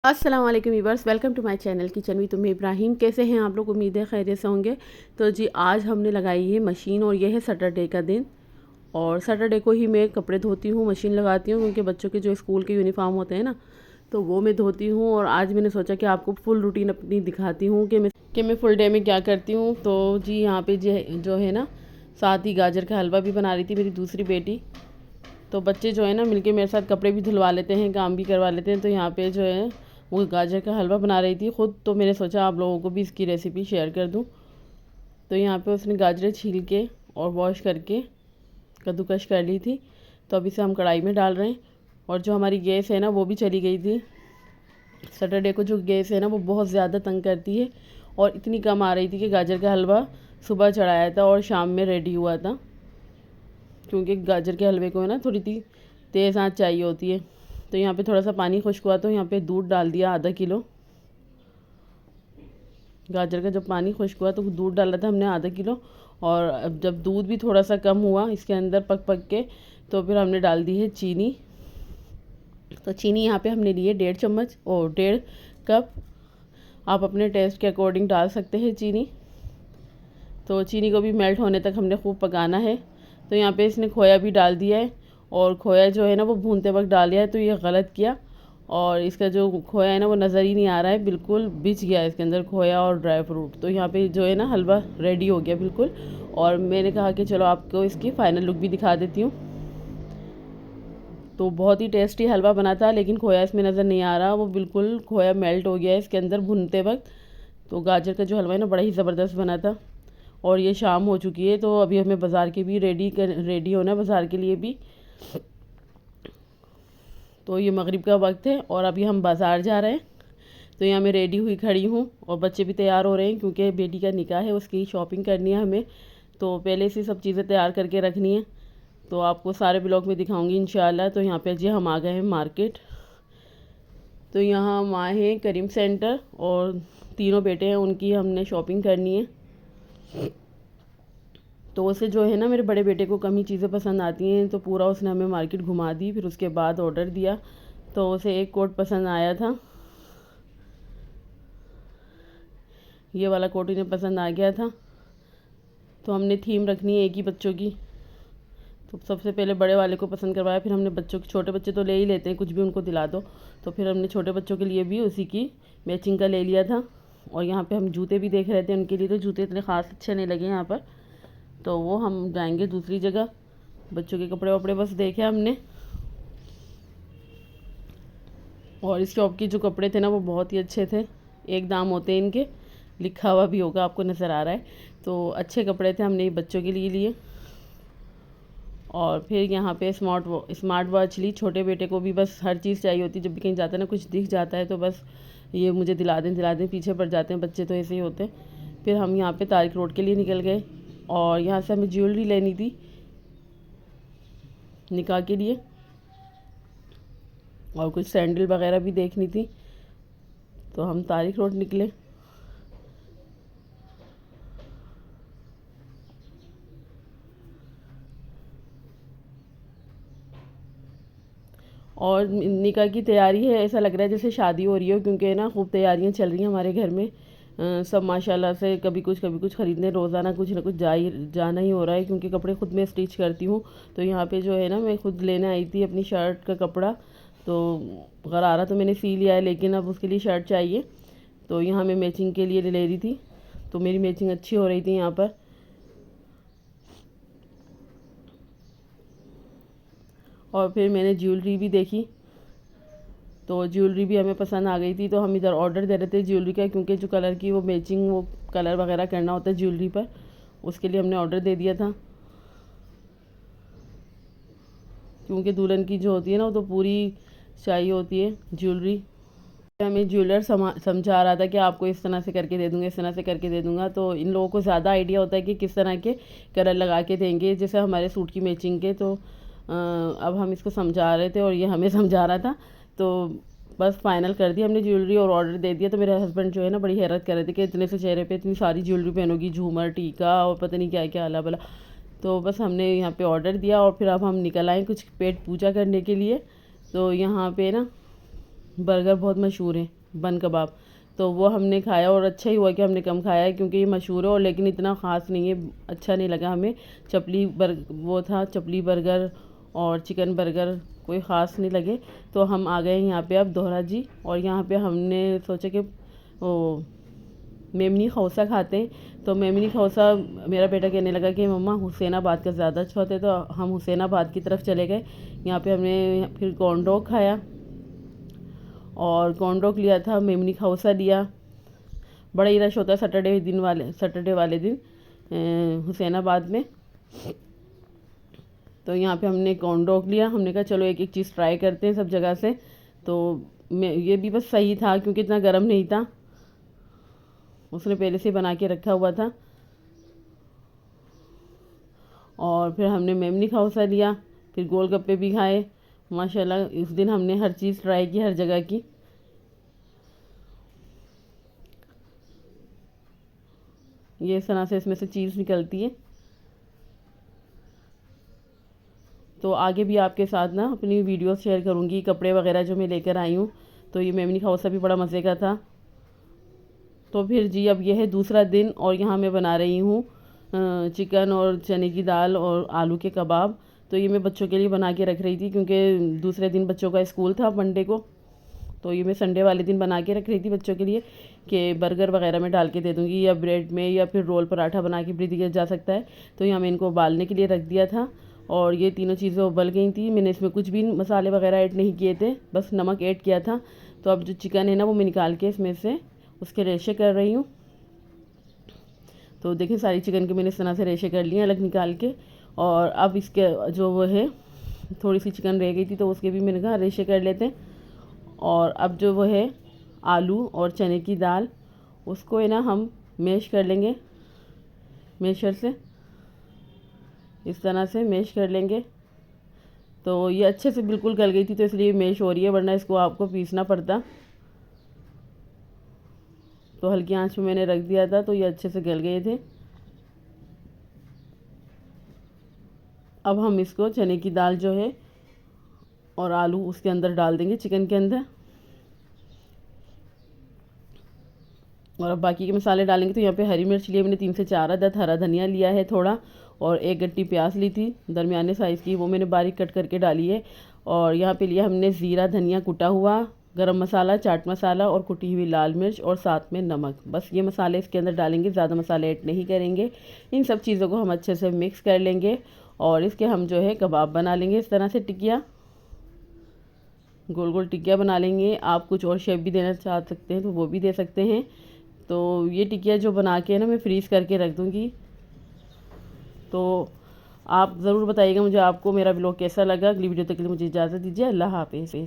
अस्सलाम वालेकुम viewers, welcome to my channel kitchen with Ummi Ibrahim. कैसे हैं आप लोग? उम्मीद है खैरियत से होंगे। तो जी आज हमने लगाई है मशीन और ये है सैटरडे का दिन। और सैटरडे को ही मैं कपड़े धोती हूँ, मशीन लगाती हूँ, क्योंकि बच्चों के जो स्कूल के यूनिफॉर्म होते हैं ना, तो वो मैं धोती हूँ। और आज मैंने सोचा कि आपको फुल रूटीन अपनी दिखाती हूँ कि मैं फुल डे में क्या करती हूँ। तो जी यहाँ पे जो है ना, साथ ही गाजर का हलवा भी बना रही थी मेरी दूसरी बेटी। तो बच्चे जो है ना मिलके मेरे साथ कपड़े भी धुलवा लेते हैं, काम भी करवा लेते हैं। तो यहाँ पे जो है वो गाजर का हलवा बना रही थी खुद, तो मैंने सोचा आप लोगों को भी इसकी रेसिपी शेयर कर दूँ। तो यहाँ पे उसने गाजरें छील के और वॉश करके कद्दूकश कर ली थी। तो अब इसे हम कढ़ाई में डाल रहे हैं। और जो हमारी गैस है ना वो भी चली गई थी। सैटरडे को जो गैस है ना वो बहुत ज़्यादा तंग करती है, और इतनी कम आ रही थी कि गाजर का हलवा सुबह चढ़ाया था और शाम में रेडी हुआ था, क्योंकि गाजर के हलवे को है ना थोड़ी सी तेज़ आंच चाहिए होती है। तो यहाँ पे थोड़ा सा पानी खुश्क हुआ तो यहाँ पे दूध डाल दिया आधा किलो। गाजर का जब पानी खुश्क हुआ तो दूध डाला था हमने आधा किलो। और अब जब दूध भी थोड़ा सा कम हुआ इसके अंदर पक पक के, तो फिर हमने डाल दी है चीनी। तो चीनी यहाँ पे हमने लिए 1.5 चम्मच और 1.5 कप। आप अपने टेस्ट के अकॉर्डिंग डाल सकते हैं चीनी। तो चीनी को भी मेल्ट होने तक हमने खूब पकाना है। तो यहाँ पे इसने खोया भी डाल दिया है, और खोया जो है ना वो भूनते वक्त डाल दिया है, तो ये गलत किया। और इसका जो खोया है ना वो नज़र ही नहीं आ रहा है, बिल्कुल बिछ गया है इसके अंदर खोया और ड्राई फ्रूट। तो यहाँ पे जो है ना हलवा रेडी हो गया बिल्कुल। और मैंने कहा कि चलो आपको इसकी फ़ाइनल लुक भी दिखा देती हूँ। तो बहुत ही टेस्टी हलवा बना था, लेकिन खोया इसमें नज़र नहीं आ रहा, वो बिल्कुल खोया मेल्ट हो गया है इसके अंदर भूनते वक्त। तो गाजर का जो हलवा है ना बड़ा ही ज़बरदस्त बना था। और ये शाम हो चुकी है, तो अभी हमें बाज़ार के भी रेडी होना है, बाज़ार के लिए भी। तो ये मगरिब का वक्त है और अभी हम बाज़ार जा रहे हैं। तो यहाँ मैं रेडी हुई खड़ी हूँ और बच्चे भी तैयार हो रहे हैं, क्योंकि बेटी का निकाह है, उसकी शॉपिंग करनी है हमें। तो पहले से सब चीज़ें तैयार करके रखनी है। तो आपको सारे ब्लॉग में दिखाऊंगी इंशाल्लाह। तो यहाँ पे जी हम आ गए हैं मार्केट। तो यहाँ हम आए हैं करीम सेंटर, और तीनों बेटे हैं उनकी हमने शॉपिंग करनी है। तो उसे जो है ना मेरे बड़े बेटे को कम ही चीज़ें पसंद आती हैं, तो पूरा उसने हमें मार्केट घुमा दी। फिर उसके बाद ऑर्डर दिया, तो उसे एक कोट पसंद आया था, ये वाला कोट इन्हें पसंद आ गया था। तो हमने थीम रखनी है एक ही बच्चों की। तो सबसे पहले बड़े वाले को पसंद करवाया, फिर हमने बच्चों के, छोटे बच्चे तो ले ही लेते हैं कुछ भी उनको दिला दो, तो फिर हमने छोटे बच्चों के लिए भी उसी की मैचिंग का ले लिया था। और यहाँ पे हम जूते भी देख रहे थे उनके लिए, तो जूते इतने ख़ास अच्छे नहीं लगे यहाँ पर, तो वो हम जाएंगे दूसरी जगह। बच्चों के कपड़े वपड़े बस देखे हमने। और इस शॉप के जो कपड़े थे ना वो बहुत ही अच्छे थे, एक दाम होते हैं इनके, लिखा हुआ भी होगा आपको नज़र आ रहा है। तो अच्छे कपड़े थे, हमने बच्चों के लिए। और फिर यहाँ पे स्मार्ट वॉच ली। छोटे बेटे को भी बस हर चीज़ चाहिए होती है, जब भी कहीं जाता है ना कुछ दिख जाता है तो बस ये मुझे दिला दें, पीछे पड़ जाते हैं बच्चे, तो ऐसे ही होते हैं। फिर हम यहाँ पे तारिक रोड के लिए निकल गए, और यहाँ से हमें ज्वेलरी लेनी थी निकाह के लिए, और कुछ सैंडल वगैरह भी देखनी थी। तो हम तारिक रोड निकले। और निकाह की तैयारी है, ऐसा लग रहा है जैसे शादी हो रही हो, क्योंकि ना खूब तैयारियां चल रही हैं हमारे घर में। सब माशाल्लाह से कभी कुछ ख़रीदने रोज़ाना कुछ ना कुछ जाना ही हो रहा है, क्योंकि कपड़े ख़ुद मैं स्टिच करती हूँ। तो यहाँ पे जो है ना मैं खुद लेने आई थी अपनी शर्ट का कपड़ा, तो गरारा तो मैंने सी लिया है, लेकिन अब उसके लिए शर्ट चाहिए। तो यहाँ मैं मैचिंग के लिए ले रही थी, तो मेरी मैचिंग अच्छी हो रही थी यहाँ पर। और फिर मैंने ज्वेलरी भी देखी, तो ज्वेलरी भी हमें पसंद आ गई थी। तो हम इधर ऑर्डर दे रहे थे ज्वेलरी का, क्योंकि जो कलर की वो मैचिंग, वो कलर वगैरह करना होता है ज्वेलरी पर, उसके लिए हमने ऑर्डर दे दिया था। क्योंकि दुल्हन की जो होती है ना वो तो पूरी चाहिए होती है ज्वेलरी। हमें ज्वेलर समझा रहा था कि आपको इस तरह से करके दे दूँगा, इस तरह से करके दे दूँगा। तो इन लोगों को ज़्यादा आइडिया होता है कि किस तरह के कलर लगा के देंगे, जैसे हमारे सूट की मैचिंग के। तो अब हम इसको समझा रहे थे और ये हमें समझा रहा था। तो बस फाइनल कर दिया हमने ज्वेलरी और ऑर्डर दे दिया। तो मेरे हस्बैंड जो है ना बड़ी हैरत कर रहे थे कि इतने से चेहरे पे इतनी सारी ज्वेलरी पहनोगी, झूमर, टीका और पता नहीं क्या क्या अला बला। तो बस हमने यहाँ पे ऑर्डर दिया, और फिर अब हम निकल आए कुछ पेट पूजा करने के लिए। तो यहाँ पे ना बर्गर बहुत मशहूर है, बन कबाब। तो वो हमने खाया और अच्छा ही हुआ कि हमने कम खाया है, क्योंकि ये मशहूर है और लेकिन इतना ख़ास नहीं है, अच्छा नहीं लगा हमें। वो था चपली बर्गर और चिकन बर्गर कोई ख़ास नहीं लगे। तो हम आ गए यहाँ पे अब दोहरा जी, और यहाँ पे हमने सोचा कि वो मेमनी खौसा खाते हैं। तो मेमनी खौसा मेरा बेटा कहने लगा कि मम्मा हुसैनाबाद का ज़्यादा अच्छा होता है, तो हम हुसैनाबाद की तरफ चले गए। यहाँ पे हमने फिर कॉर्न डॉग खाया और कॉर्न डॉग लिया था, मेमनी खौसा लिया। बड़ा ही रश होता है सैटरडे वाले दिन हुसैनाबाद में। तो यहाँ पे हमने कॉर्न डॉग लिया, हमने कहा चलो एक एक चीज़ ट्राई करते हैं सब जगह से। तो ये भी बस सही था क्योंकि इतना गर्म नहीं था, उसने पहले से बना के रखा हुआ था। और फिर हमने मेमनी खौसा लिया, फिर गोलगप्पे भी खाए। माशाल्लाह इस दिन हमने हर चीज़ ट्राई की, हर जगह की। ये इस तरह से इसमें से चीज़ निकलती है। तो आगे भी आपके साथ ना अपनी वीडियो शेयर करूँगी, कपड़े वगैरह जो मैं लेकर आई हूँ। तो ये मेमनी खौसा भी बड़ा मज़े का था। तो फिर जी अब यह है दूसरा दिन, और यहाँ मैं बना रही हूँ चिकन और चने की दाल और आलू के कबाब। तो ये मैं बच्चों के लिए बना के रख रही थी, क्योंकि दूसरे दिन बच्चों का स्कूल था मंडे को। तो ये मैं संडे वाले दिन बना के रख रही थी बच्चों के लिए कि बर्गर वगैरह में डाल के दे दूँगी, या ब्रेड में, या फिर रोल पराठा बना के भी दिया जा सकता है। तो यहाँ मैं इनको उबालने के लिए रख दिया था, और ये तीनों चीज़ें उबल गई थी। मैंने इसमें कुछ भी मसाले वगैरह ऐड नहीं किए थे, बस नमक ऐड किया था। तो अब जो चिकन है ना, वो मैं निकाल के इसमें से उसके रेशे कर रही हूँ। तो देखिए सारी चिकन के मैंने इस तरह से रेशे कर लिए अलग निकाल के। और अब इसके जो वो है थोड़ी सी चिकन रह गई थी, तो उसके भी मैंने कहा रेशे कर लेते हैं। और अब जो वो है आलू और चने की दाल, उसको है ना हम मैश कर लेंगे, मैशर से इस तरह से मैश कर लेंगे। तो ये अच्छे से बिल्कुल गल गई थी, तो इसलिए मैश हो रही है, वरना इसको आपको पीसना पड़ता। तो हल्की आंच में मैंने रख दिया था, तो ये अच्छे से गल गए थे। अब हम इसको चने की दाल जो है और आलू उसके अंदर डाल देंगे, चिकन के अंदर। और अब बाकी के मसाले डालेंगे। तो यहाँ पे हरी मिर्च लिए मैंने 3 से 4 अदद, हरा धनिया लिया है थोड़ा, और 1 गट्टी प्याज ली थी दरमियाने साइज़ की, वो मैंने बारीक कट करके डाली है। और यहाँ पे लिया हमने ज़ीरा धनिया कुटा हुआ, गरम मसाला, चाट मसाला और कुटी हुई लाल मिर्च, और साथ में नमक। बस ये मसाले इसके अंदर डालेंगे, ज़्यादा मसाले ऐड नहीं करेंगे। इन सब चीज़ों को हम अच्छे से मिक्स कर लेंगे, और इसके हम जो है कबाब बना लेंगे इस तरह से, टिकिया, गोल गोल टिकिया बना लेंगे। आप कुछ और शेप भी देना चाह सकते हैं तो वो भी दे सकते हैं। तो ये टिकिया जो बना के ना मैं फ्रीज़ करके रख दूँगी। तो आप ज़रूर बताइएगा मुझे आपको मेरा ब्लॉग कैसा लगा। अगली वीडियो तक के लिए मुझे इजाज़त दीजिए। अल्लाह हाफ़िज़।